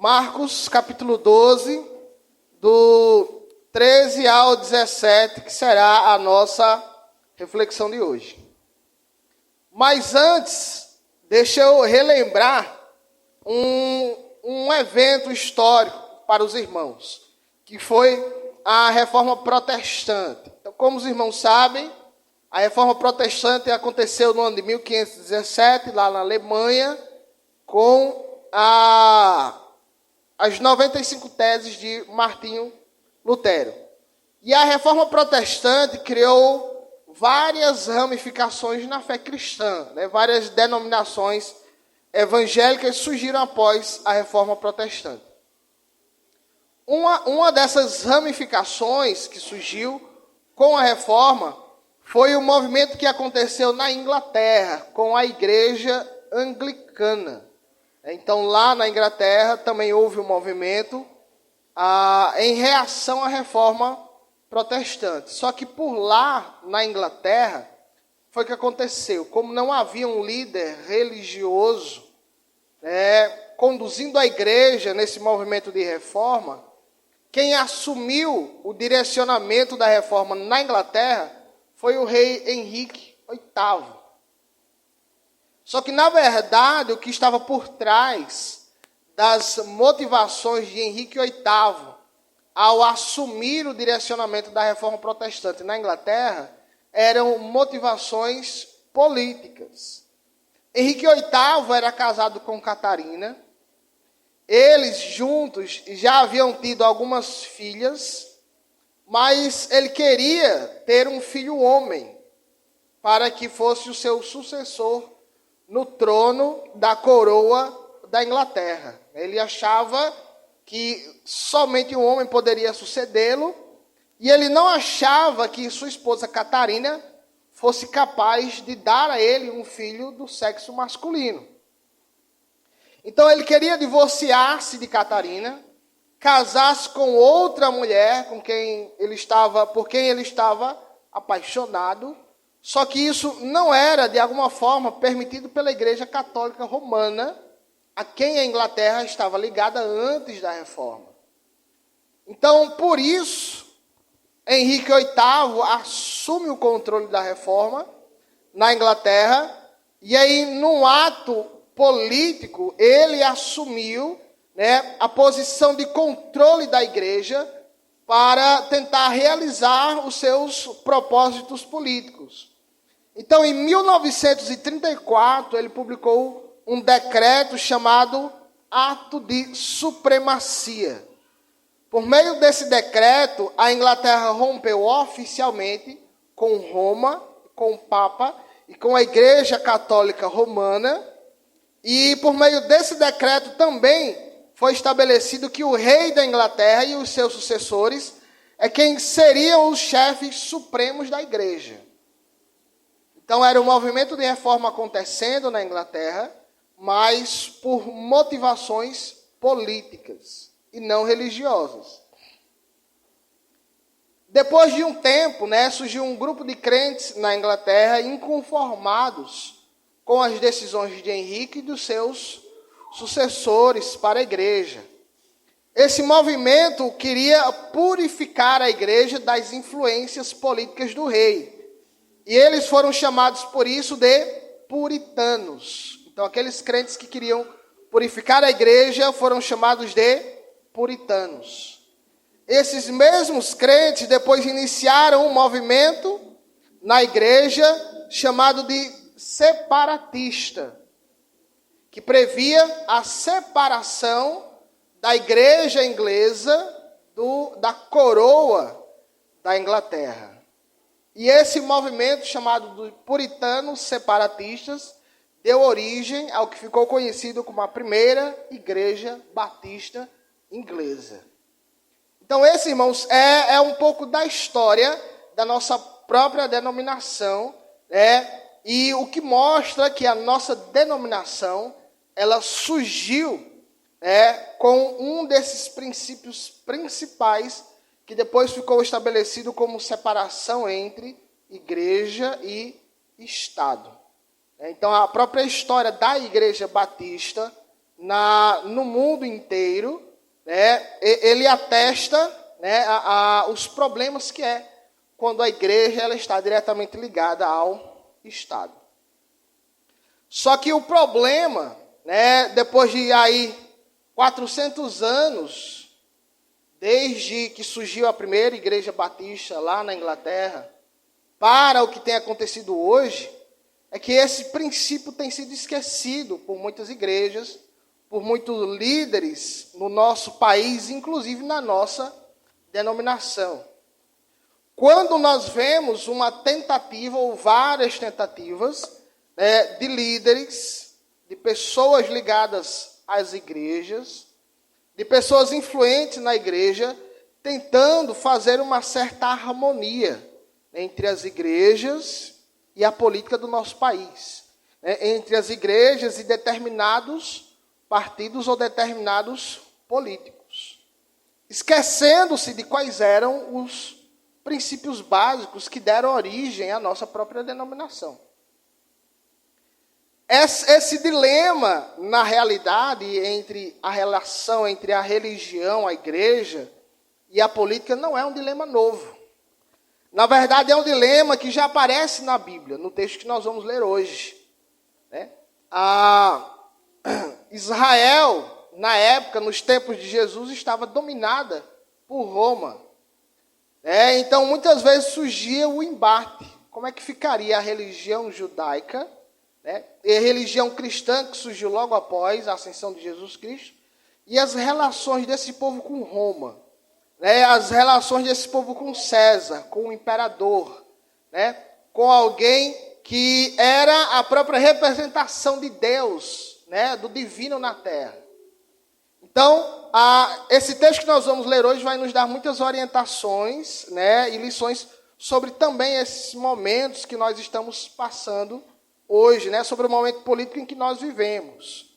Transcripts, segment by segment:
Marcos, capítulo 12, do 13 ao 17, que será a nossa reflexão de hoje. Mas antes, deixa eu relembrar um evento histórico para os irmãos, que foi a Reforma Protestante. Então, como os irmãos sabem, a Reforma Protestante aconteceu no ano de 1517, lá na Alemanha, com as 95 teses de Martinho Lutero. E a Reforma Protestante criou várias ramificações na fé cristã, né? Várias denominações evangélicas surgiram após a Reforma Protestante. Uma dessas ramificações que surgiu com a Reforma foi o movimento que aconteceu na Inglaterra, com a Igreja Anglicana. Então, lá na Inglaterra também houve um movimento em reação à Reforma Protestante. Só que por lá, na Inglaterra, foi o que aconteceu. Como não havia um líder religioso conduzindo a igreja nesse movimento de reforma, quem assumiu o direcionamento da reforma na Inglaterra foi o rei Henrique VIII. Só que, na verdade, o que estava por trás das motivações de Henrique VIII ao assumir o direcionamento da reforma protestante na Inglaterra eram motivações políticas. Henrique VIII era casado com Catarina. Eles juntos já haviam tido algumas filhas, mas ele queria ter um filho homem para que fosse o seu sucessor no trono da coroa da Inglaterra. Ele achava que somente um homem poderia sucedê-lo, e ele não achava que sua esposa Catarina fosse capaz de dar a ele um filho do sexo masculino. Então ele queria divorciar-se de Catarina, casar-se com outra mulher por quem ele estava apaixonado, só que isso não era, de alguma forma, permitido pela Igreja Católica Romana, a quem a Inglaterra estava ligada antes da Reforma. Então, por isso, Henrique VIII assume o controle da Reforma na Inglaterra, e aí, num ato político, ele assumiu a posição de controle da Igreja para tentar realizar os seus propósitos políticos. Então, em 1934, ele publicou um decreto chamado Ato de Supremacia. Por meio desse decreto, a Inglaterra rompeu oficialmente com Roma, com o Papa e com a Igreja Católica Romana. E por meio desse decreto também foi estabelecido que o rei da Inglaterra e os seus sucessores quem seriam os chefes supremos da Igreja. Então era um movimento de reforma acontecendo na Inglaterra, mas por motivações políticas e não religiosas. Depois de um tempo, surgiu um grupo de crentes na Inglaterra inconformados com as decisões de Henrique e dos seus sucessores para a igreja. Esse movimento queria purificar a igreja das influências políticas do rei. E eles foram chamados por isso de puritanos. Então, aqueles crentes que queriam purificar a igreja foram chamados de puritanos. Esses mesmos crentes depois iniciaram um movimento na igreja chamado de separatista, que previa a separação da igreja inglesa da coroa da Inglaterra. E esse movimento, chamado de puritanos separatistas, deu origem ao que ficou conhecido como a primeira igreja batista inglesa. Então, esse, irmãos, é um pouco da história da nossa própria denominação, e o que mostra que a nossa denominação, ela surgiu com um desses princípios principais que depois ficou estabelecido como separação entre igreja e Estado. Então, a própria história da Igreja Batista no mundo inteiro, né, ele atesta, né, os problemas que é quando a igreja ela está diretamente ligada ao Estado. Só que o problema, né, depois de aí 400 anos, desde que surgiu a primeira igreja batista lá na Inglaterra, para o que tem acontecido hoje, é que esse princípio tem sido esquecido por muitas igrejas, por muitos líderes no nosso país, inclusive na nossa denominação. Quando nós vemos uma tentativa ou várias tentativas, né, de líderes, de pessoas ligadas às igrejas, de pessoas influentes na igreja, tentando fazer uma certa harmonia entre as igrejas e a política do nosso país, né, entre as igrejas e determinados partidos ou determinados políticos, esquecendo-se de quais eram os princípios básicos que deram origem à nossa própria denominação. Esse dilema, na realidade, entre a relação entre a religião, a igreja e a política, não é um dilema novo. Na verdade, é um dilema que já aparece na Bíblia, no texto que nós vamos ler hoje, né? Israel, na época, nos tempos de Jesus, estava dominada por Roma. Então, muitas vezes surgia o embate. Como é que ficaria a religião judaica, né, e a religião cristã, que surgiu logo após a ascensão de Jesus Cristo, e as relações desse povo com Roma, né, as relações desse povo com César, com o imperador, né, com alguém que era a própria representação de Deus, né, do divino na terra. Então, esse texto que nós vamos ler hoje vai nos dar muitas orientações, né, e lições sobre também esses momentos que nós estamos passando hoje, né, sobre o momento político em que nós vivemos.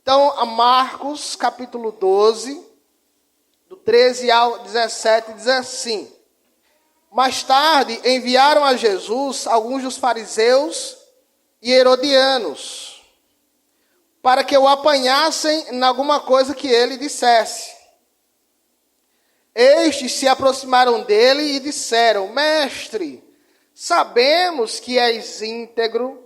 Então, a Marcos, capítulo 12, do 13 ao 17, diz assim: Mais tarde enviaram a Jesus alguns dos fariseus e herodianos, para que o apanhassem em alguma coisa que ele dissesse. Estes se aproximaram dele e disseram: Mestre, sabemos que és íntegro,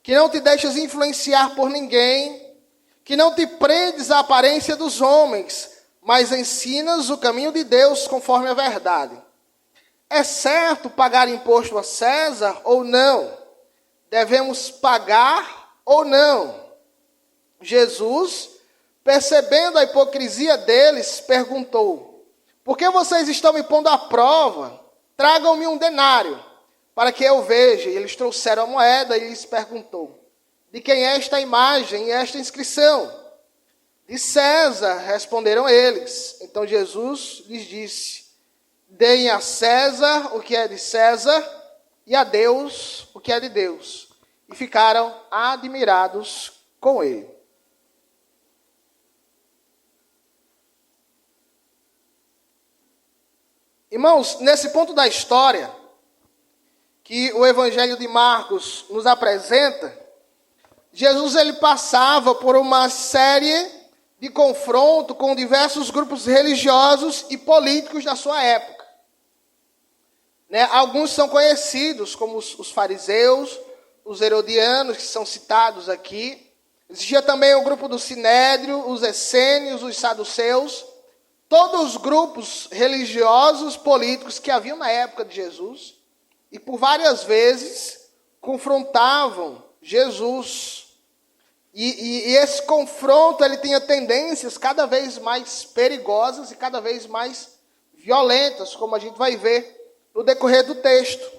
que não te deixas influenciar por ninguém, que não te prendes à aparência dos homens, mas ensinas o caminho de Deus conforme a verdade. É certo pagar imposto a César ou não? Devemos pagar ou não? Jesus, percebendo a hipocrisia deles, perguntou: Por que vocês estão me pondo à prova? Tragam-me um denário, para que eu veja. E eles trouxeram a moeda e lhes perguntou: De quem é esta imagem e esta inscrição? De César, responderam eles. Então Jesus lhes disse: Deem a César o que é de César e a Deus o que é de Deus. E ficaram admirados com ele. Irmãos, nesse ponto da história que o Evangelho de Marcos nos apresenta, Jesus ele passava por uma série de confronto com diversos grupos religiosos e políticos da sua época. Alguns são conhecidos como os fariseus, os herodianos, que são citados aqui. Existia também o grupo do Sinédrio, os essênios, os saduceus. Todos os grupos religiosos, políticos que haviam na época de Jesus, e por várias vezes confrontavam Jesus. E esse confronto ele tinha tendências cada vez mais perigosas e cada vez mais violentas, como a gente vai ver no decorrer do texto.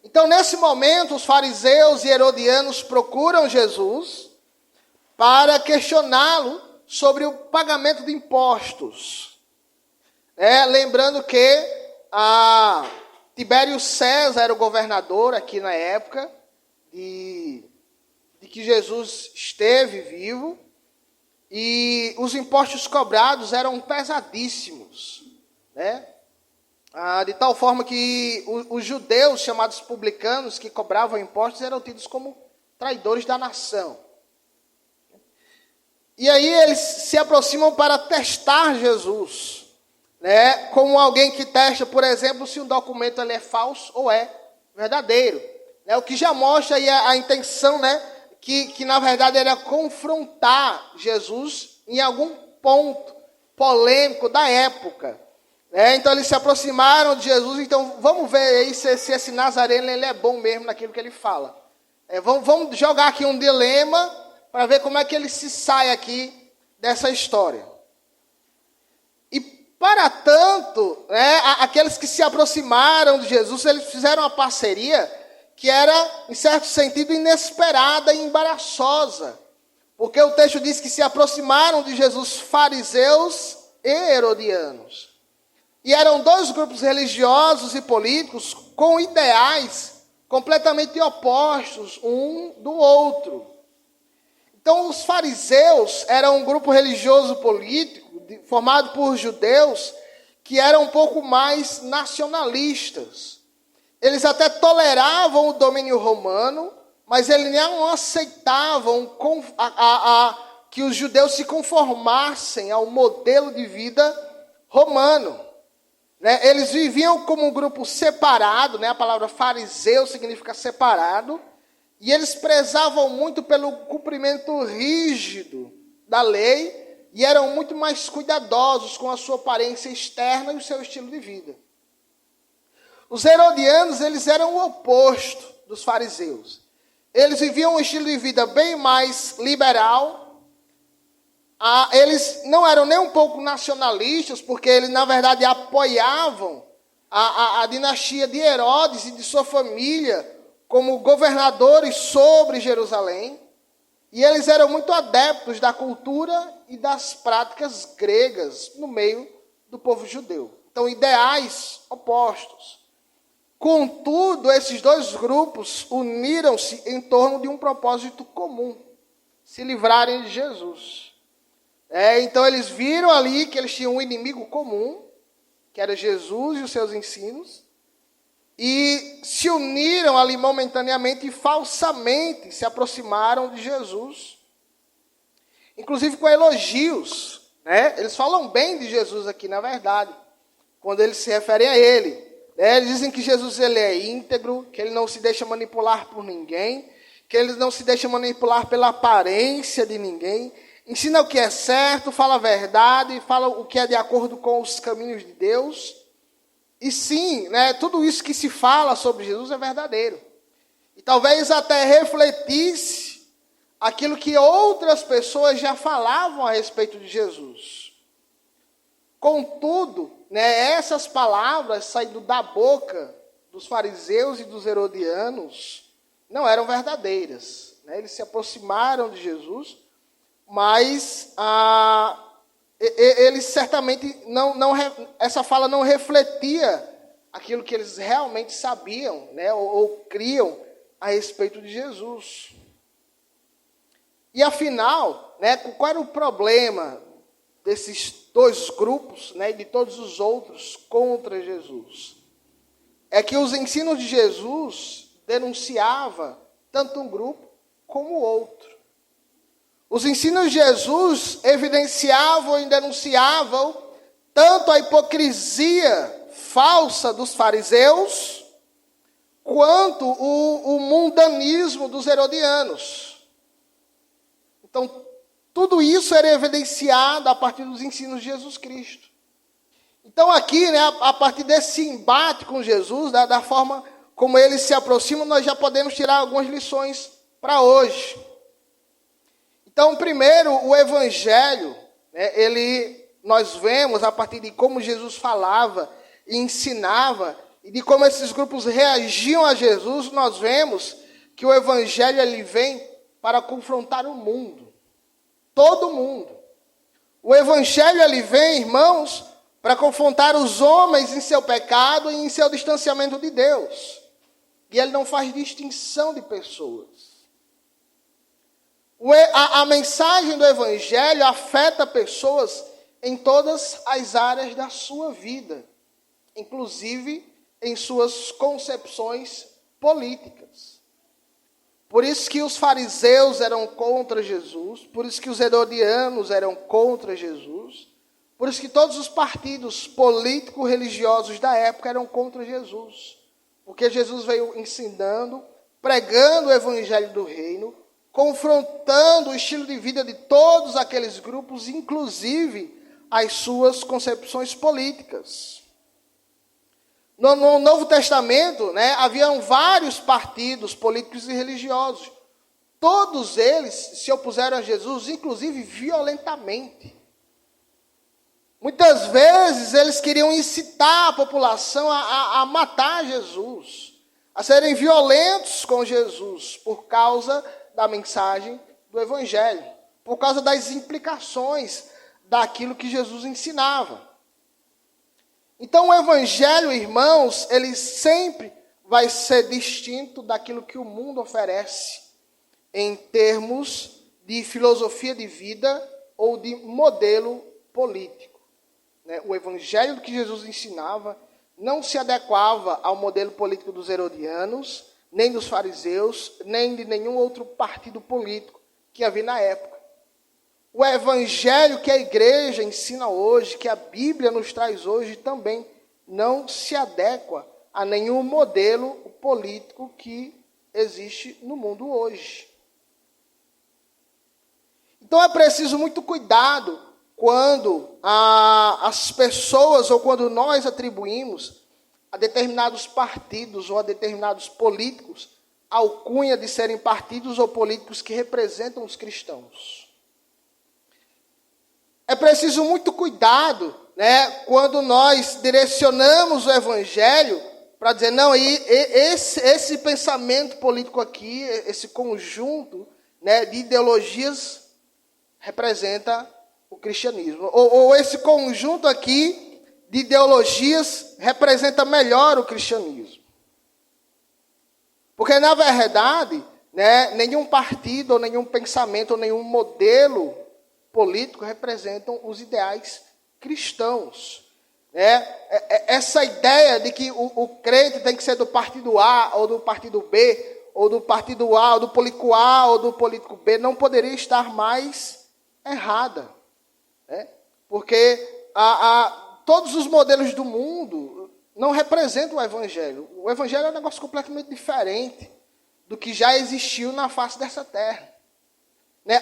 Então, nesse momento, os fariseus e herodianos procuram Jesus para questioná-lo sobre o pagamento de impostos. Lembrando que Tibério César era o governador aqui na época de que Jesus esteve vivo, e os impostos cobrados eram pesadíssimos, de tal forma que os judeus, chamados publicanos, que cobravam impostos, eram tidos como traidores da nação. E aí eles se aproximam para testar Jesus, né? Como alguém que testa, por exemplo, se um documento ele é falso ou é verdadeiro. Né? O que já mostra aí a intenção, né? Que na verdade era confrontar Jesus em algum ponto polêmico da época. Então eles se aproximaram de Jesus, então vamos ver aí se esse Nazareno ele é bom mesmo naquilo que ele fala. Vamos jogar aqui um dilema para ver como é que ele se sai aqui dessa história. E para tanto, né, aqueles que se aproximaram de Jesus, eles fizeram uma parceria que era, em certo sentido, inesperada e embaraçosa. Porque o texto diz que se aproximaram de Jesus fariseus e herodianos. E eram dois grupos religiosos e políticos com ideais completamente opostos um do outro. Então, os fariseus eram um grupo religioso político formado por judeus que eram um pouco mais nacionalistas. Eles até toleravam o domínio romano, mas eles não aceitavam que os judeus se conformassem ao modelo de vida romano. Eles viviam como um grupo separado, a palavra fariseu significa separado, e eles prezavam muito pelo cumprimento rígido da lei e eram muito mais cuidadosos com a sua aparência externa e o seu estilo de vida. Os herodianos, eles eram o oposto dos fariseus. Eles viviam um estilo de vida bem mais liberal. Eles não eram nem um pouco nacionalistas, porque eles, na verdade, apoiavam a dinastia de Herodes e de sua família como governadores sobre Jerusalém. E eles eram muito adeptos da cultura e das práticas gregas no meio do povo judeu. Então, ideais opostos. Contudo, esses dois grupos uniram-se em torno de um propósito comum: se livrarem de Jesus. Então eles viram ali que eles tinham um inimigo comum, que era Jesus e os seus ensinos, e se uniram ali momentaneamente e falsamente se aproximaram de Jesus, inclusive com elogios. Eles falam bem de Jesus aqui, na verdade, quando eles se referem a ele. Eles dizem que Jesus ele é íntegro, que ele não se deixa manipular por ninguém, que ele não se deixa manipular pela aparência de ninguém, ensina o que é certo, fala a verdade, fala o que é de acordo com os caminhos de Deus. E sim, tudo isso que se fala sobre Jesus é verdadeiro. E talvez até refletisse aquilo que outras pessoas já falavam a respeito de Jesus. Contudo, essas palavras saindo da boca dos fariseus e dos herodianos não eram verdadeiras. Eles se aproximaram de Jesus, mas eles certamente essa fala não refletia aquilo que eles realmente sabiam, ou criam a respeito de Jesus. E afinal, qual era o problema desses dois grupos, e de todos os outros contra Jesus? É que os ensinos de Jesus denunciava tanto um grupo como o outro. Os ensinos de Jesus evidenciavam e denunciavam tanto a hipocrisia falsa dos fariseus, quanto o mundanismo dos herodianos. Então, tudo isso era evidenciado a partir dos ensinos de Jesus Cristo. Então aqui, a partir desse embate com Jesus, da forma como eles se aproximam, nós já podemos tirar algumas lições para hoje. Então, primeiro, o Evangelho, nós vemos a partir de como Jesus falava e ensinava, e de como esses grupos reagiam a Jesus, nós vemos que o Evangelho ele vem para confrontar o mundo. Todo mundo. O Evangelho ele vem, irmãos, para confrontar os homens em seu pecado e em seu distanciamento de Deus. E ele não faz distinção de pessoas. A mensagem do Evangelho afeta pessoas em todas as áreas da sua vida, inclusive em suas concepções políticas. Por isso que os fariseus eram contra Jesus, por isso que os herodianos eram contra Jesus, por isso que todos os partidos político-religiosos da época eram contra Jesus. Porque Jesus veio ensinando, pregando o evangelho do reino, confrontando o estilo de vida de todos aqueles grupos, inclusive as suas concepções políticas. No Novo Testamento, haviam vários partidos políticos e religiosos. Todos eles se opuseram a Jesus, inclusive violentamente. Muitas vezes eles queriam incitar a população a matar Jesus, a serem violentos com Jesus, por causa da mensagem do Evangelho, por causa das implicações daquilo que Jesus ensinava. Então o Evangelho, irmãos, ele sempre vai ser distinto daquilo que o mundo oferece, em termos de filosofia de vida ou de modelo político. O evangelho que Jesus ensinava não se adequava ao modelo político dos herodianos, nem dos fariseus, nem de nenhum outro partido político que havia na época. O evangelho que a igreja ensina hoje, que a Bíblia nos traz hoje, também não se adequa a nenhum modelo político que existe no mundo hoje. Então é preciso muito cuidado quando as pessoas, ou quando nós atribuímos a determinados partidos ou a determinados políticos a alcunha de serem partidos ou políticos que representam os cristãos. É preciso muito cuidado, quando nós direcionamos o evangelho para dizer, não, esse pensamento político aqui, esse conjunto de ideologias representa o cristianismo. Ou esse conjunto aqui de ideologias representa melhor o cristianismo. Porque, na verdade, nenhum partido, ou nenhum pensamento, ou nenhum modelo político representam os ideais cristãos. Essa ideia de que o crente tem que ser do partido A, ou do partido B, ou do partido A, ou do político A, ou do político B, não poderia estar mais errada. Porque todos os modelos do mundo não representam o evangelho. O evangelho é um negócio completamente diferente do que já existiu na face dessa terra.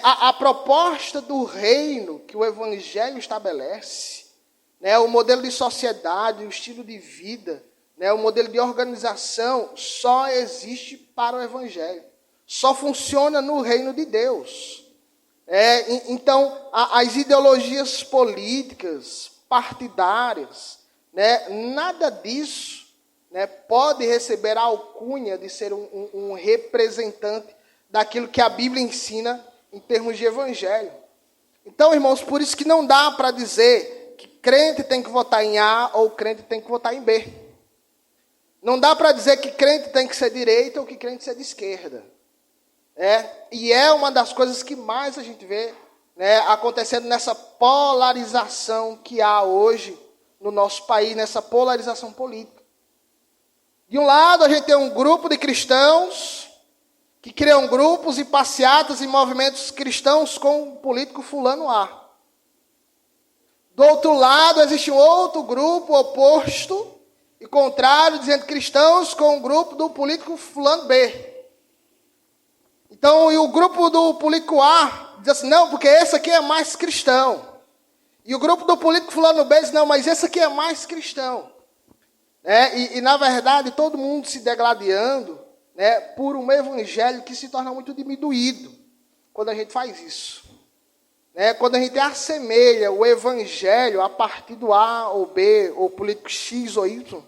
A proposta do reino que o evangelho estabelece, o modelo de sociedade, o estilo de vida, o modelo de organização, só existe para o evangelho. Só funciona no reino de Deus. Então, as ideologias políticas, partidárias, nada disso pode receber a alcunha de ser um representante daquilo que a Bíblia ensina em termos de evangelho. Então, irmãos, por isso que não dá para dizer que crente tem que votar em A ou crente tem que votar em B. Não dá para dizer que crente tem que ser direita ou que crente ser de esquerda. E é uma das coisas que mais a gente vê acontecendo nessa polarização que há hoje no nosso país, nessa polarização política. De um lado, a gente tem um grupo de cristãos que criam grupos e passeatas e movimentos cristãos com o político fulano A. Do outro lado, existe um outro grupo oposto e contrário, dizendo cristãos com o grupo do político fulano B. Então, e o grupo do político A diz assim, não, porque esse aqui é mais cristão. E o grupo do político fulano B diz, não, mas esse aqui é mais cristão. E na verdade, todo mundo se degladiando por um evangelho que se torna muito diminuído quando a gente faz isso. Quando a gente assemelha o evangelho a partir do A ou B, ou político X ou Y,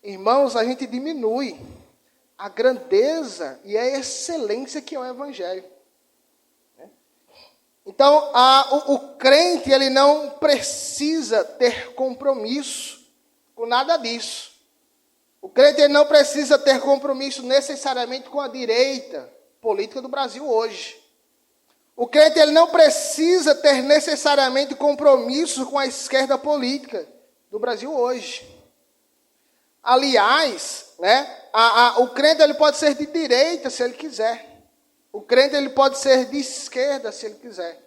irmãos, a gente diminui a grandeza e a excelência que é o evangelho. Então, o crente, ele não precisa ter compromisso com nada disso. O crente, ele não precisa ter compromisso necessariamente com a direita política do Brasil hoje. O crente, ele não precisa ter necessariamente compromisso com a esquerda política do Brasil hoje. Aliás, o crente, ele pode ser de direita se ele quiser. O crente ele pode ser de esquerda se ele quiser.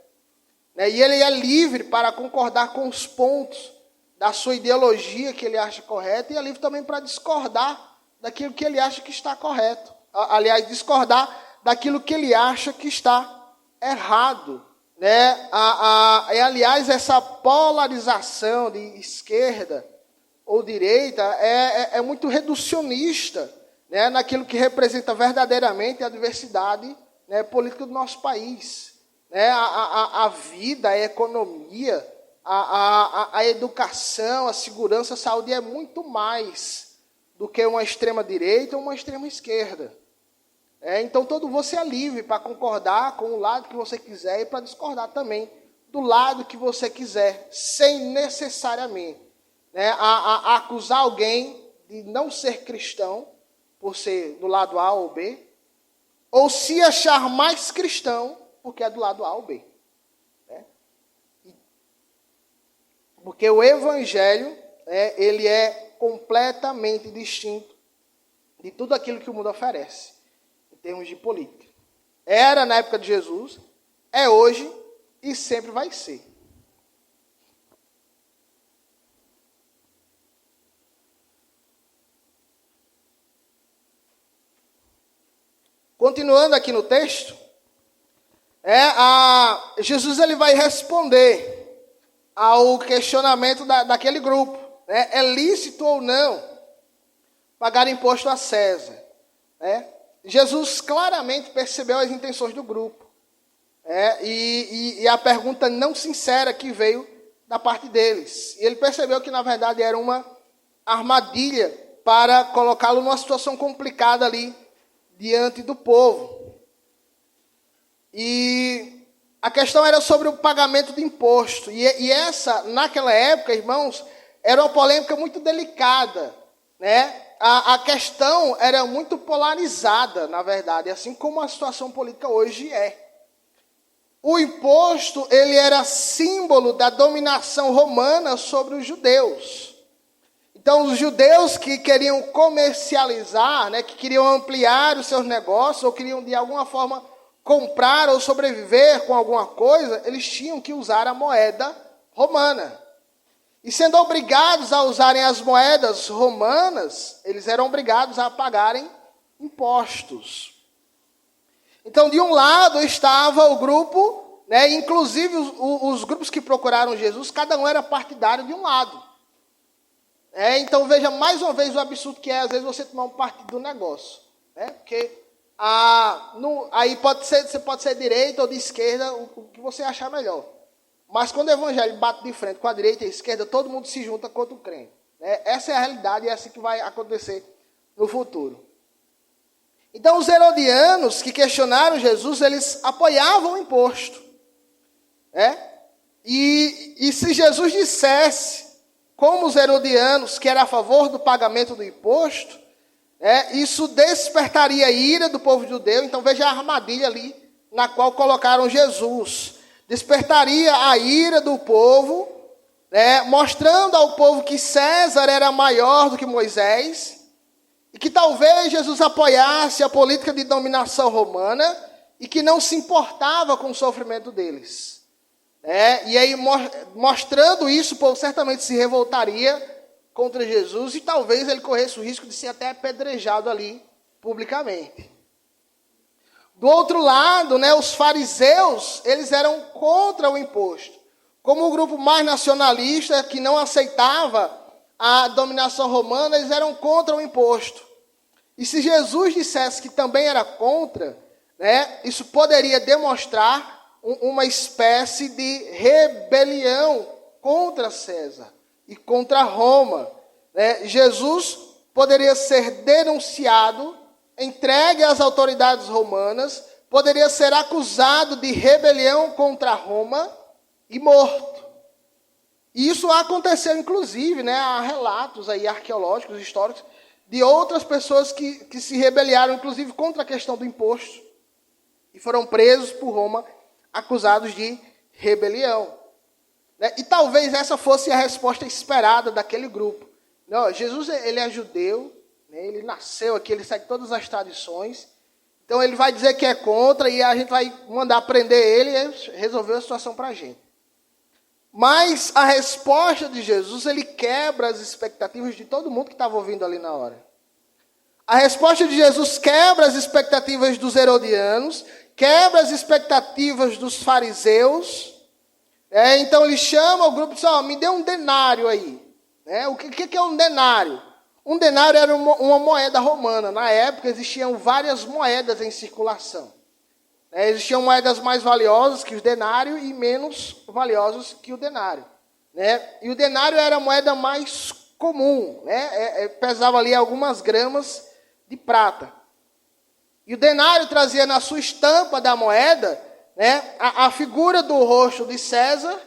Né? E ele é livre para concordar com os pontos da sua ideologia que ele acha correta e é livre também para discordar daquilo que ele acha que está correto. Aliás, discordar daquilo que ele acha que está errado. Né? Aliás, essa polarização de esquerda ou direita é muito reducionista, né? Naquilo que representa verdadeiramente a diversidade, né, política do nosso país. Né? A vida, a economia, a educação, a segurança, a saúde é muito mais do que uma extrema-direita ou uma extrema-esquerda. Então, você é livre para concordar com o lado que você quiser e para discordar também do lado que você quiser, sem necessariamente, né, acusar alguém de não ser cristão, por ser do lado A ou B, ou se achar mais cristão, porque é do lado A ou B. Né? Porque o Evangelho, ele é completamente distinto de tudo aquilo que o mundo oferece, em termos de política. Era na época de Jesus, é hoje e sempre vai ser. Continuando aqui no texto, Jesus ele vai responder ao questionamento daquele grupo. Né? É lícito ou não pagar imposto a César? Né? Jesus claramente percebeu as intenções do grupo. E a pergunta não sincera que veio da parte deles. E ele percebeu que, na verdade, era uma armadilha para colocá-lo numa situação complicada ali, diante do povo. E a questão era sobre o pagamento de imposto. E essa, naquela época, irmãos, era uma polêmica muito delicada. Né? A questão era muito polarizada, na verdade, assim como a situação política hoje é. O imposto, ele era símbolo da dominação romana sobre os judeus. Então, os judeus que queriam comercializar, né, que queriam ampliar os seus negócios, ou queriam, de alguma forma, comprar ou sobreviver com alguma coisa, eles tinham que usar a moeda romana. E sendo obrigados a usarem as moedas romanas, eles eram obrigados a pagarem impostos. Então, de um lado estava o grupo, né, inclusive os grupos que procuraram Jesus, cada um era partidário de um lado. Então, veja mais uma vez o absurdo que é, às vezes, você tomar um partido do negócio. Né? Porque aí você pode ser direita ou de esquerda, o que você achar melhor. Mas quando o evangelho bate de frente com a direita e a esquerda, todo mundo se junta contra o crente. Né? Essa é a realidade e é assim que vai acontecer no futuro. Então, os herodianos que questionaram Jesus, eles apoiavam o imposto. Né? E se Jesus dissesse, como os herodianos, que era a favor do pagamento do imposto, isso despertaria a ira do povo judeu. Então, veja a armadilha ali na qual colocaram Jesus. Despertaria a ira do povo, mostrando ao povo que César era maior do que Moisés, e que talvez Jesus apoiasse a política de dominação romana e que não se importava com o sofrimento deles. E aí, mostrando isso, o povo certamente se revoltaria contra Jesus e talvez ele corresse o risco de ser até apedrejado ali publicamente. Do outro lado, os fariseus, eles eram contra o imposto. Como o grupo mais nacionalista, que não aceitava a dominação romana, eles eram contra o imposto. E se Jesus dissesse que também era contra, isso poderia demonstrar uma espécie de rebelião contra César e contra Roma. Jesus poderia ser denunciado, entregue às autoridades romanas, poderia ser acusado de rebelião contra Roma e morto. E isso aconteceu, inclusive, há relatos aí arqueológicos, históricos, de outras pessoas que se rebelaram, inclusive, contra a questão do imposto. E foram presos por Roma, acusados de rebelião. E talvez essa fosse a resposta esperada daquele grupo. Não, Jesus, ele é judeu, ele nasceu aqui, ele segue todas as tradições. Então ele vai dizer que é contra e a gente vai mandar prender ele e resolver a situação para a gente. Mas a resposta de Jesus, ele quebra as expectativas de todo mundo que estava ouvindo ali na hora. A resposta de Jesus quebra as expectativas dos herodianos, quebra as expectativas dos fariseus. Então ele chama o grupo e diz, me dê um denário aí. O que é um denário? Um denário era uma moeda romana. Na época existiam várias moedas em circulação. Existiam moedas mais valiosas que o denário e menos valiosas que o denário. E o denário era a moeda mais comum. Pesava ali algumas gramas de prata. E o denário trazia na sua estampa da moeda a figura do rosto de César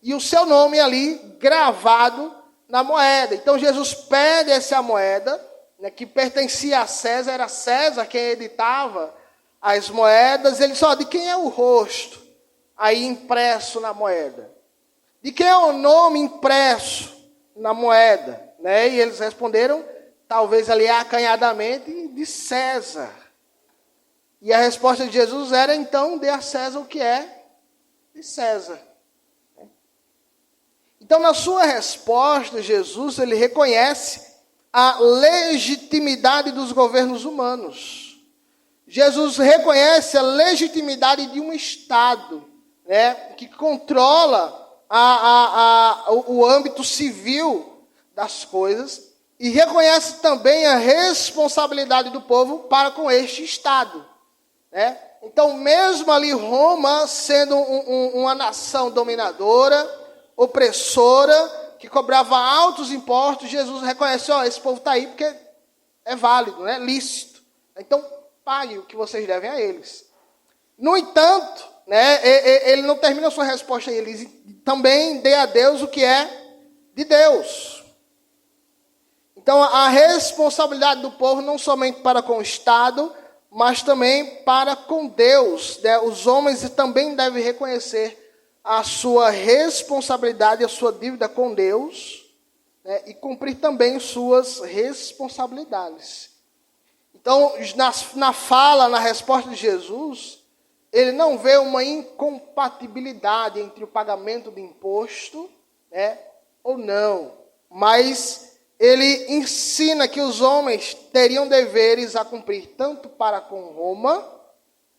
e o seu nome ali gravado na moeda. Então Jesus pede essa moeda, que pertencia a César, era César quem editava as moedas. Ele diz, de quem é o rosto aí impresso na moeda? De quem é o nome impresso na moeda? E eles responderam, talvez ali acanhadamente, de César. E a resposta de Jesus era, então, dê a César o que é de César. Então, na sua resposta, Jesus, ele reconhece a legitimidade dos governos humanos. Jesus reconhece a legitimidade de um Estado, que controla o âmbito civil das coisas e reconhece também a responsabilidade do povo para com este Estado. Então, mesmo ali Roma sendo uma nação dominadora, opressora, que cobrava altos impostos, Jesus reconhece, esse povo está aí porque é válido, lícito. Então, pague o que vocês devem a eles. No entanto, ele não termina a sua resposta a eles. Também dê a Deus o que é de Deus. Então, a responsabilidade do povo não somente para com o Estado, mas também para com Deus. Os homens também devem reconhecer a sua responsabilidade, a sua dívida com Deus, e cumprir também suas responsabilidades. Então, na resposta de Jesus, ele não vê uma incompatibilidade entre o pagamento do imposto, ou não, mas ele ensina que os homens teriam deveres a cumprir tanto para com Roma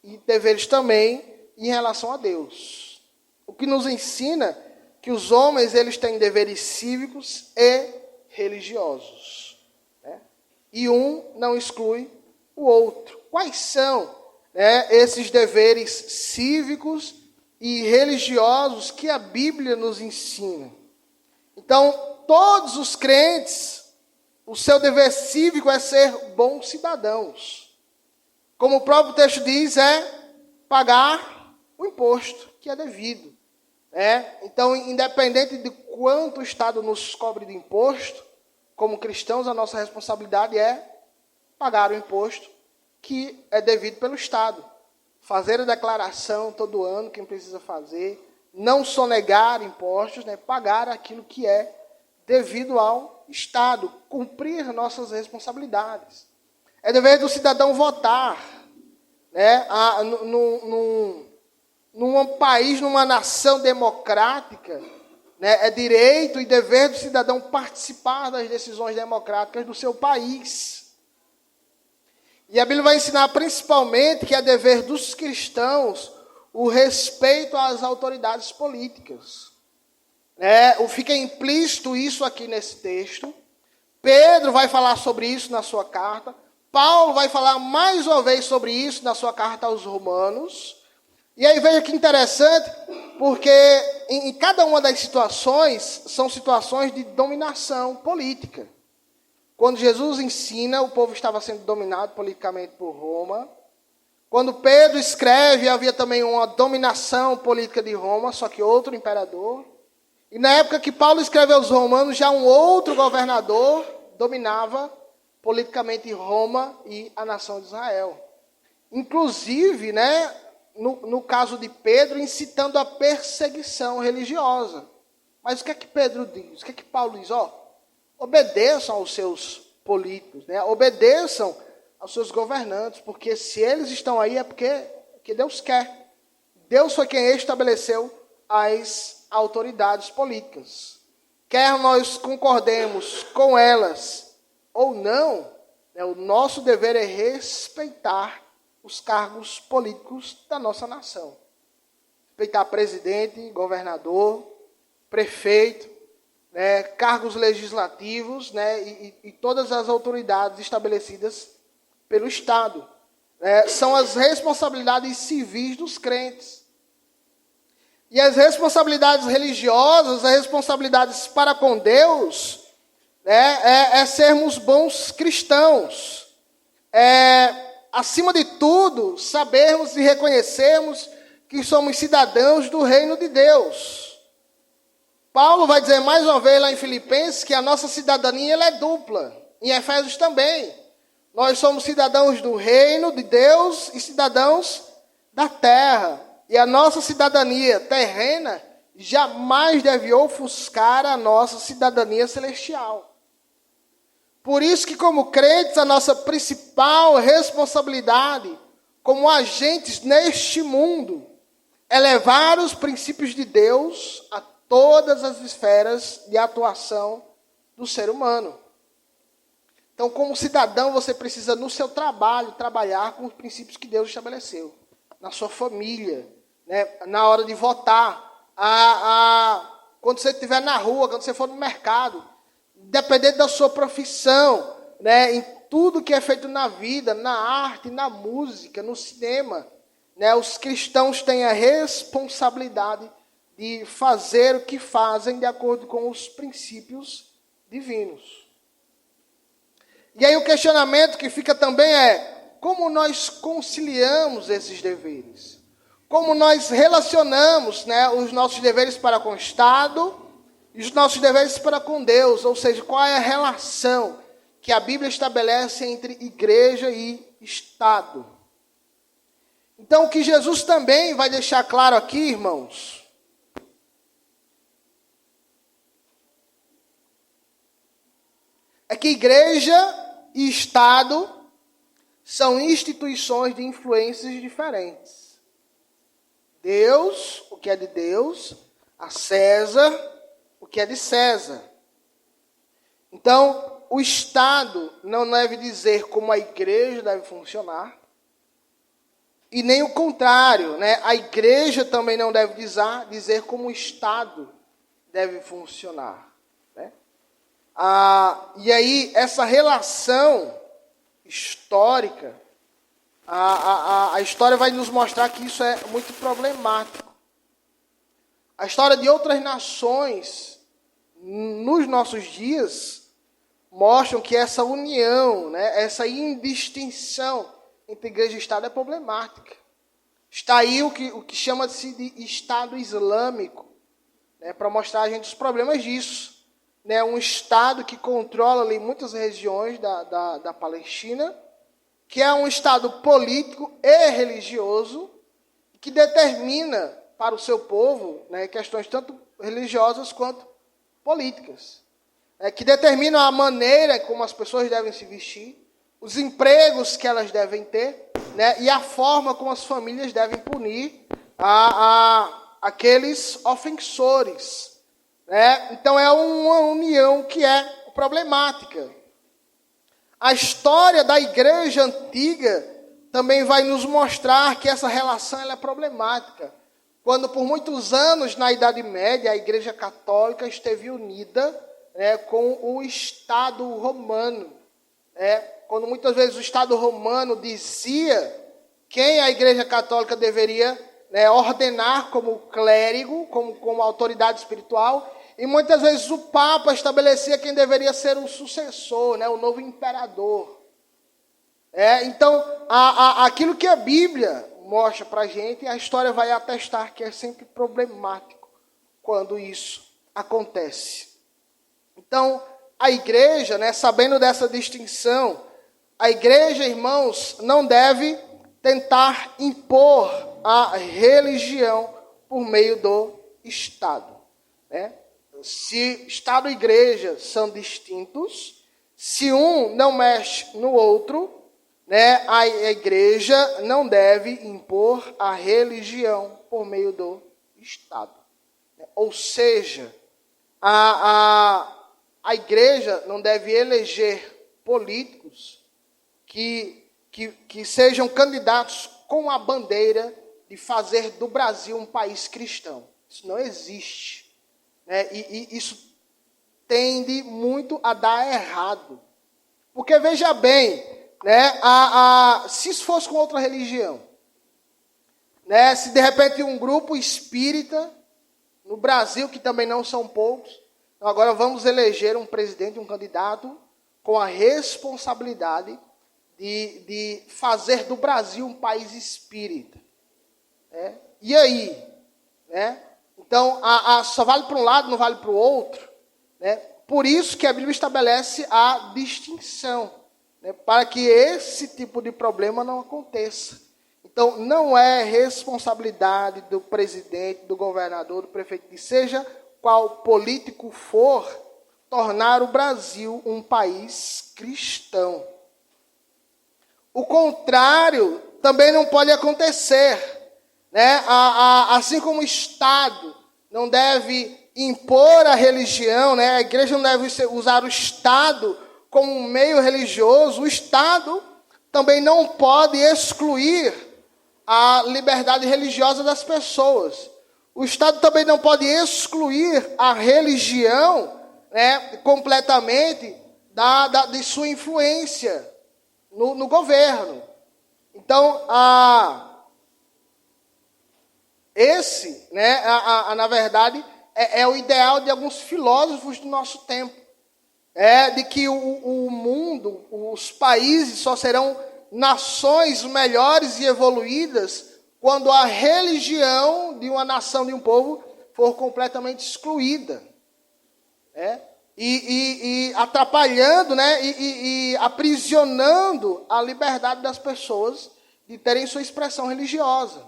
e deveres também em relação a Deus. O que nos ensina que os homens eles têm deveres cívicos e religiosos. E um não exclui o outro. Quais são esses deveres cívicos e religiosos que a Bíblia nos ensina? Então, todos os crentes, o seu dever cívico é ser bons cidadãos. Como o próprio texto diz, é pagar o imposto que é devido. Então, independente de quanto o Estado nos cobre de imposto, como cristãos, a nossa responsabilidade é pagar o imposto que é devido pelo Estado. Fazer a declaração todo ano, quem precisa fazer, não sonegar impostos, pagar aquilo que é devido ao Estado, cumprir nossas responsabilidades. É dever do cidadão votar, num país, numa nação democrática, é direito e dever do cidadão participar das decisões democráticas do seu país. E a Bíblia vai ensinar principalmente que é dever dos cristãos o respeito às autoridades políticas. Fica implícito isso aqui nesse texto. Pedro vai falar sobre isso na sua carta. Paulo vai falar mais uma vez sobre isso na sua carta aos Romanos. E aí veja que interessante, porque em cada uma das situações, são situações de dominação política. Quando Jesus ensina, o povo estava sendo dominado politicamente por Roma. Quando Pedro escreve, havia também uma dominação política de Roma, só que outro imperador. E na época que Paulo escreve aos romanos, já um outro governador dominava politicamente Roma e a nação de Israel. Inclusive, no caso de Pedro, incitando a perseguição religiosa. Mas o que é que Pedro diz? O que é que Paulo diz? Obedeçam aos seus políticos, obedeçam aos seus governantes, porque se eles estão aí é porque Deus quer. Deus foi quem estabeleceu as autoridades políticas. Quer nós concordemos com elas ou não, o nosso dever é respeitar os cargos políticos da nossa nação. Respeitar presidente, governador, prefeito, cargos legislativos, e todas as autoridades estabelecidas pelo Estado. São as responsabilidades civis dos crentes. E as responsabilidades religiosas, as responsabilidades para com Deus, é sermos bons cristãos. Acima de tudo, sabermos e reconhecermos que somos cidadãos do reino de Deus. Paulo vai dizer mais uma vez lá em Filipenses que a nossa cidadania ela é dupla. Em Efésios também. Nós somos cidadãos do reino de Deus e cidadãos da terra. E a nossa cidadania terrena jamais deve ofuscar a nossa cidadania celestial. Por isso que, como crentes, a nossa principal responsabilidade como agentes neste mundo é levar os princípios de Deus a todas as esferas de atuação do ser humano. Então, como cidadão, você precisa, no seu trabalho, trabalhar com os princípios que Deus estabeleceu. Na sua família, na hora de votar, quando você estiver na rua, quando você for no mercado, dependendo da sua profissão, em tudo que é feito na vida, na arte, na música, no cinema, os cristãos têm a responsabilidade de fazer o que fazem de acordo com os princípios divinos. E aí o questionamento que fica também é, como nós conciliamos esses deveres? Como nós relacionamos os nossos deveres para com o Estado e os nossos deveres para com Deus? Ou seja, qual é a relação que a Bíblia estabelece entre igreja e Estado? Então, o que Jesus também vai deixar claro aqui, irmãos, é que igreja e Estado são instituições de influências diferentes. Deus, o que é de Deus, a César, o que é de César. Então, o Estado não deve dizer como a igreja deve funcionar, e nem o contrário, a igreja também não deve dizer como o Estado deve funcionar. E aí, essa relação histórica, a história vai nos mostrar que isso é muito problemático. A história de outras nações, nos nossos dias, mostram que essa união, essa indistinção entre igreja e Estado é problemática. Está aí o que chama-se de Estado Islâmico, para mostrar a gente os problemas disso. Um Estado que controla ali muitas regiões da Palestina, que é um Estado político e religioso, que determina para o seu povo questões tanto religiosas quanto políticas, que determinam a maneira como as pessoas devem se vestir, os empregos que elas devem ter, e a forma como as famílias devem punir aqueles ofensores. Então é uma união que é problemática. A história da igreja antiga também vai nos mostrar que essa relação ela é problemática. Quando por muitos anos, na Idade Média, a igreja católica esteve unida com o Estado romano. Quando muitas vezes o Estado romano dizia quem a igreja católica deveria ordenar como clérigo, como autoridade espiritual, e muitas vezes o Papa estabelecia quem deveria ser o sucessor, o novo imperador. Então, aquilo que a Bíblia mostra para a gente, a história vai atestar que é sempre problemático quando isso acontece. Então, a igreja, sabendo dessa distinção, a igreja, irmãos, não deve tentar impor a religião por meio do Estado. Se Estado e igreja são distintos, se um não mexe no outro, né, a igreja não deve impor a religião por meio do Estado. Ou seja, a igreja não deve eleger políticos que sejam candidatos com a bandeira de fazer do Brasil um país cristão. Isso não existe. Né? E isso tende muito a dar errado. Porque, veja bem, né, se isso fosse com outra religião, né, se de repente um grupo espírita no Brasil, que também não são poucos, então agora vamos eleger um presidente, um candidato com a responsabilidade de fazer do Brasil um país espírita. Né? E aí? Né? Então, só vale para um lado, não vale para o outro. Né? Por isso que a Bíblia estabelece a distinção, né? Para que esse tipo de problema não aconteça. Então, não é responsabilidade do presidente, do governador, do prefeito, que seja qual político for, tornar o Brasil um país cristão. O contrário também não pode acontecer. Né? Assim como o Estado não deve impor a religião, né? A igreja não deve usar o Estado como um meio religioso, o Estado também não pode excluir a liberdade religiosa das pessoas. O Estado também não pode excluir a religião, né, completamente de sua influência no governo. Então, esse, né, na verdade, é o ideal de alguns filósofos do nosso tempo. De que o mundo, os países só serão nações melhores e evoluídas quando a religião de uma nação, de um povo, for completamente excluída. E atrapalhando, né, e aprisionando a liberdade das pessoas de terem sua expressão religiosa.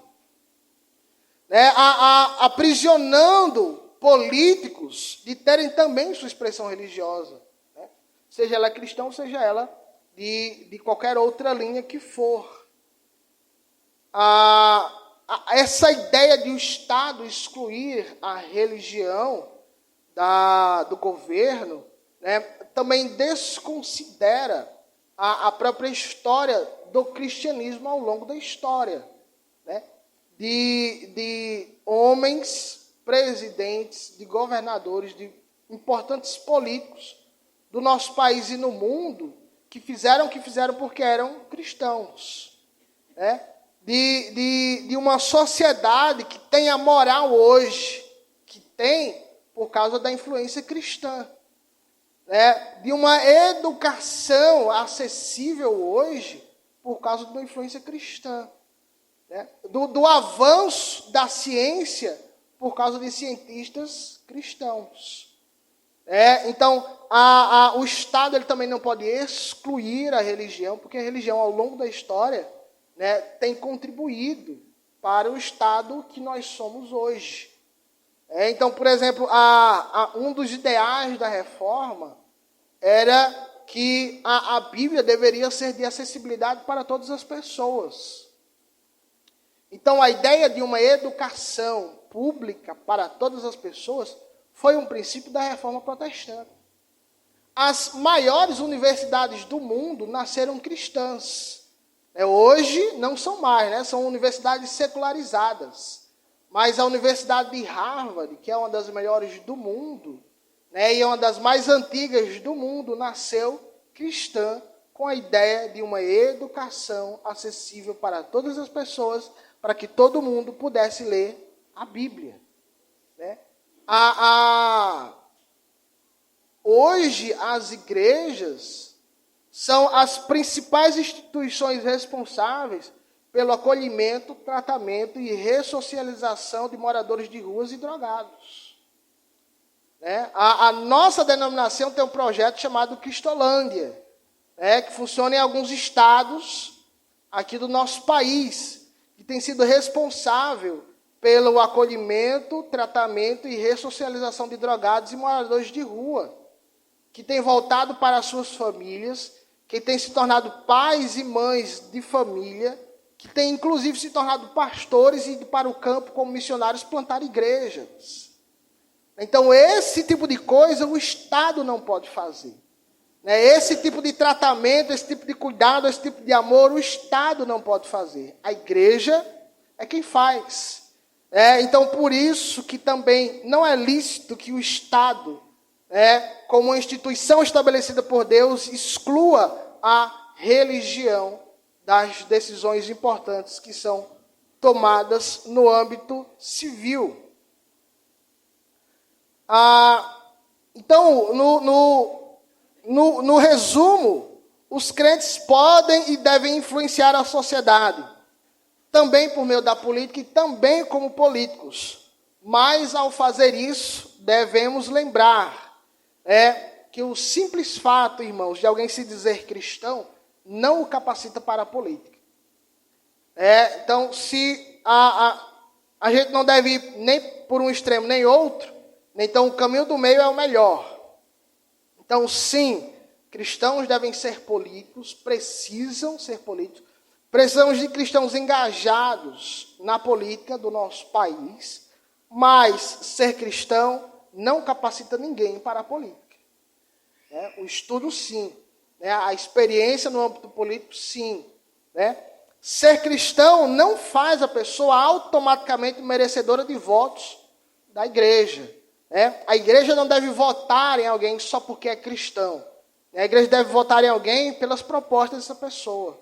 Aprisionando políticos de terem também sua expressão religiosa. Né? Seja ela cristã, seja ela de qualquer outra linha que for. Essa ideia de o Estado excluir a religião do governo, né, também desconsidera a própria história do cristianismo ao longo da história. Né? De homens, presidentes, de governadores, de importantes políticos do nosso país e no mundo, que fizeram o que fizeram porque eram cristãos. Né? De uma sociedade que tem a moral hoje, que tem por causa da influência cristã. Né? De uma educação acessível hoje, por causa de uma influência cristã. Né? Do avanço da ciência, por causa de cientistas cristãos. Então, o Estado ele também não pode excluir a religião, porque a religião, ao longo da história, né, tem contribuído para o Estado que nós somos hoje. Então, por exemplo, um dos ideais da reforma era que a Bíblia deveria ser de acessibilidade para todas as pessoas. Então, a ideia de uma educação pública para todas as pessoas foi um princípio da Reforma Protestante. As maiores universidades do mundo nasceram cristãs. Hoje não são mais, né? São universidades secularizadas. Mas a Universidade de Harvard, que é uma das melhores do mundo, né, e é uma das mais antigas do mundo, nasceu cristã com a ideia de uma educação acessível para todas as pessoas, para que todo mundo pudesse ler a Bíblia. Né? Hoje, as igrejas são as principais instituições responsáveis pelo acolhimento, tratamento e ressocialização de moradores de ruas e drogados. Né? A nossa denominação tem um projeto chamado Cristolândia, né, que funciona em alguns estados aqui do nosso país, que tem sido responsável pelo acolhimento, tratamento e ressocialização de drogados e moradores de rua, que tem voltado para as suas famílias que têm se tornado pais e mães de família, que têm inclusive se tornado pastores e ido para o campo como missionários plantar igrejas. Então, esse tipo de coisa o Estado não pode fazer. Esse tipo de tratamento, esse tipo de cuidado, esse tipo de amor, o Estado não pode fazer. A igreja é quem faz. Então, por isso que também não é lícito que o Estado, como uma instituição estabelecida por Deus, exclua a religião das decisões importantes que são tomadas no âmbito civil. Então, no resumo, os crentes podem e devem influenciar a sociedade, também por meio da política e também como políticos. Mas, ao fazer isso, devemos lembrar que o simples fato, irmãos, de alguém se dizer cristão, não o capacita para a política. Então, se a gente não deve ir nem por um extremo nem outro, então o caminho do meio é o melhor. Então, sim, cristãos devem ser políticos, precisam ser políticos. Precisamos de cristãos engajados na política do nosso país, mas ser cristão não capacita ninguém para a política. O estudo, sim. A experiência no âmbito político, sim. Ser cristão não faz a pessoa automaticamente merecedora de votos da igreja. A igreja não deve votar em alguém só porque é cristão. A igreja deve votar em alguém pelas propostas dessa pessoa.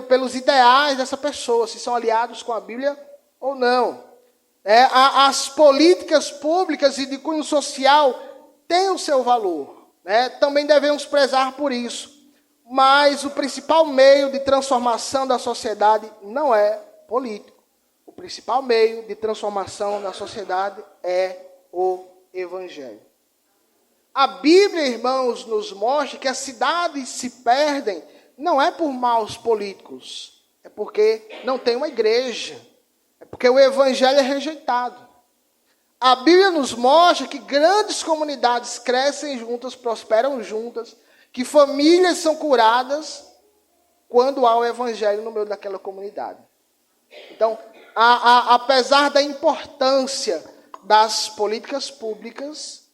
Pelos ideais dessa pessoa, se são aliados com a Bíblia ou não. As políticas públicas e de cunho social têm o seu valor. Também devemos prezar por isso. Mas o principal meio de transformação da sociedade não é político. O principal meio de transformação da sociedade é o Evangelho. A Bíblia, irmãos, nos mostra que as cidades se perdem não é por maus políticos, é porque não tem uma igreja, é porque o Evangelho é rejeitado. A Bíblia nos mostra que grandes comunidades crescem juntas, prosperam juntas, que famílias são curadas quando há o Evangelho no meio daquela comunidade. Então, apesar da importância das políticas públicas,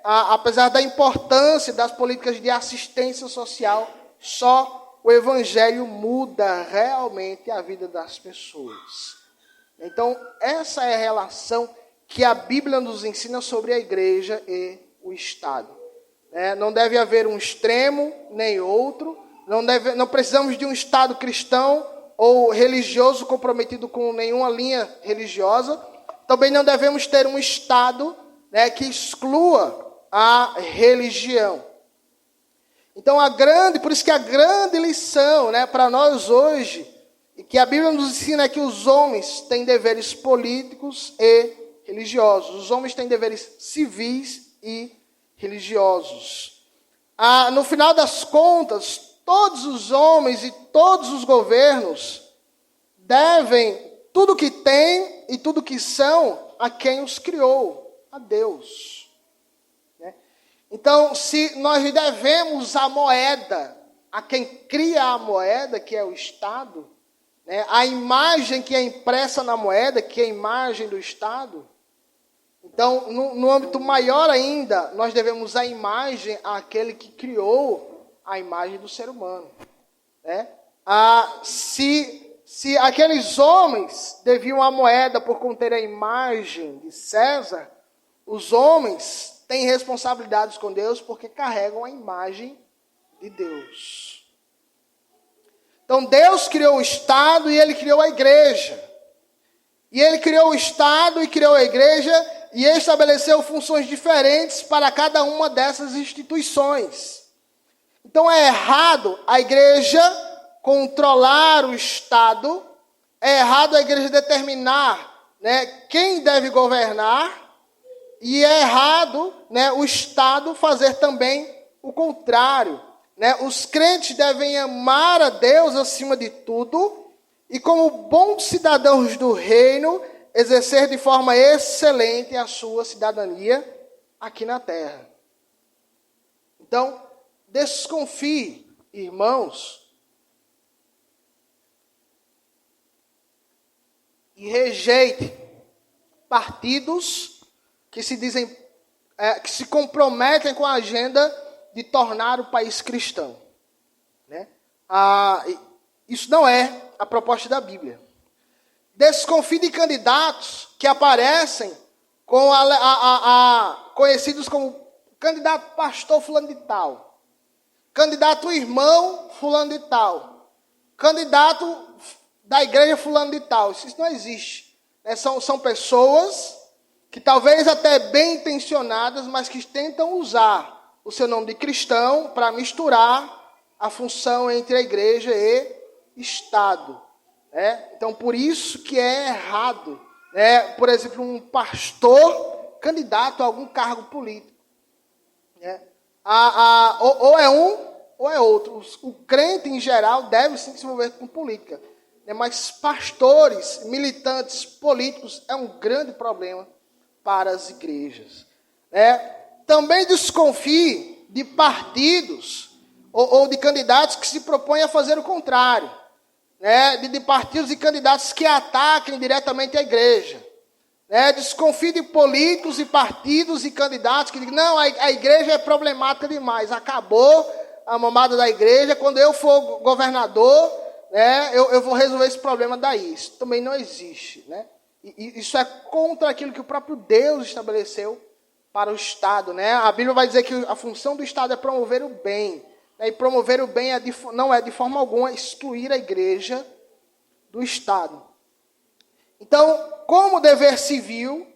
apesar da importância das políticas de assistência social, só o Evangelho muda realmente a vida das pessoas. Então, essa é a relação que a Bíblia nos ensina sobre a igreja e o Estado. Não deve haver um extremo nem outro, não precisamos de um Estado cristão ou religioso comprometido com nenhuma linha religiosa. Também não devemos ter um Estado que exclua a religião. Então, por isso que a grande lição para nós hoje, e que a Bíblia nos ensina é que os homens têm deveres políticos e religiosos. Os homens têm deveres civis e religiosos. No final das contas, todos os homens e todos os governos devem tudo que têm e tudo que são a quem os criou, a Deus. Então, se nós devemos a moeda a quem cria a moeda, que é o Estado, a imagem que é impressa na moeda, que é a imagem do Estado, então, no âmbito maior ainda, nós devemos a imagem àquele que criou a imagem do ser humano. Se aqueles homens deviam a moeda por conter a imagem de César, os homens têm responsabilidades com Deus porque carregam a imagem de Deus. Então, Deus criou o Estado e Ele criou a igreja. E Ele criou o Estado e criou a igreja e estabeleceu funções diferentes para cada uma dessas instituições. Então, é errado a igreja controlar o Estado, é errado a igreja determinar quem deve governar, e é errado o Estado fazer também o contrário. Os crentes devem amar a Deus acima de tudo e, como bons cidadãos do reino, exercer de forma excelente a sua cidadania aqui na terra. Então, desconfie, irmãos, e rejeite partidos que se dizem, que se comprometem com a agenda de tornar o país cristão. Né? Isso não é a proposta da Bíblia. Desconfie de candidatos que aparecem com conhecidos como candidato pastor fulano de tal, candidato irmão fulano de tal, candidato da igreja fulano de tal. Isso não existe. Né? São pessoas que talvez até bem intencionadas, mas que tentam usar o seu nome de cristão para misturar a função entre a igreja e Estado. Né? Então, por isso que é errado, né? Por exemplo, um pastor candidato a algum cargo político. Né? Ou é um ou é outro. O crente, em geral, deve sim se envolver com política. Né? Mas pastores, militantes políticos é um grande problema para as igrejas. Né? Também desconfie de partidos ou de candidatos que se propõem a fazer o contrário. Né? De partidos e candidatos que ataquem diretamente a igreja. Desconfie de políticos e partidos e candidatos que dizem, não, a igreja é problemática demais, acabou a mamada da igreja, quando eu for governador, né, eu vou resolver esse problema daí. Isso também não existe. Né? E isso é contra aquilo que o próprio Deus estabeleceu para o Estado. Né? A Bíblia vai dizer que a função do Estado é promover o bem. Né? E promover o bem não é de forma alguma excluir a igreja do Estado. Então, como dever civil,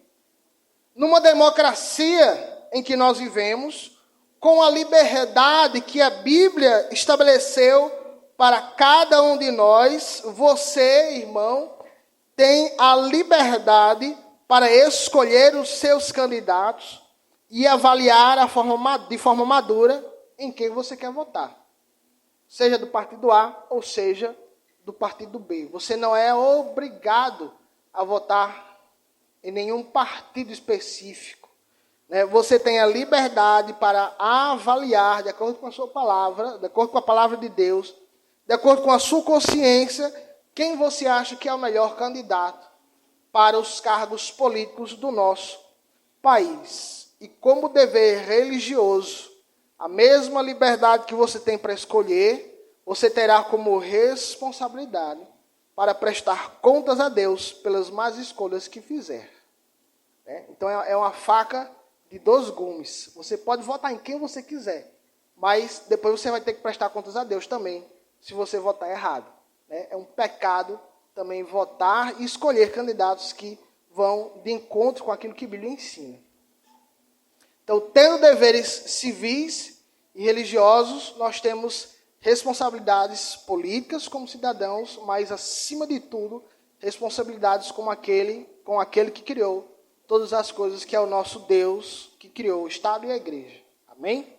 numa democracia em que nós vivemos, com a liberdade que a Bíblia estabeleceu para cada um de nós, você, irmão, tem a liberdade para escolher os seus candidatos e avaliar de forma madura em quem você quer votar. Seja do partido A ou seja do partido B. Você não é obrigado a votar em nenhum partido específico. Né? Você tem a liberdade para avaliar, de acordo com a sua palavra, de acordo com a palavra de Deus, de acordo com a sua consciência, quem você acha que é o melhor candidato para os cargos políticos do nosso país. E como dever religioso, a mesma liberdade que você tem para escolher, você terá como responsabilidade para prestar contas a Deus pelas más escolhas que fizer. Então é uma faca de 2 gumes. Você pode votar em quem você quiser, mas depois você vai ter que prestar contas a Deus também, se você votar errado. É um pecado também votar e escolher candidatos que vão de encontro com aquilo que a Bíblia ensina. Então, tendo deveres civis e religiosos, nós temos responsabilidades políticas como cidadãos, mas, acima de tudo, responsabilidades com aquele que criou todas as coisas, que é o nosso Deus, que criou o Estado e a Igreja. Amém?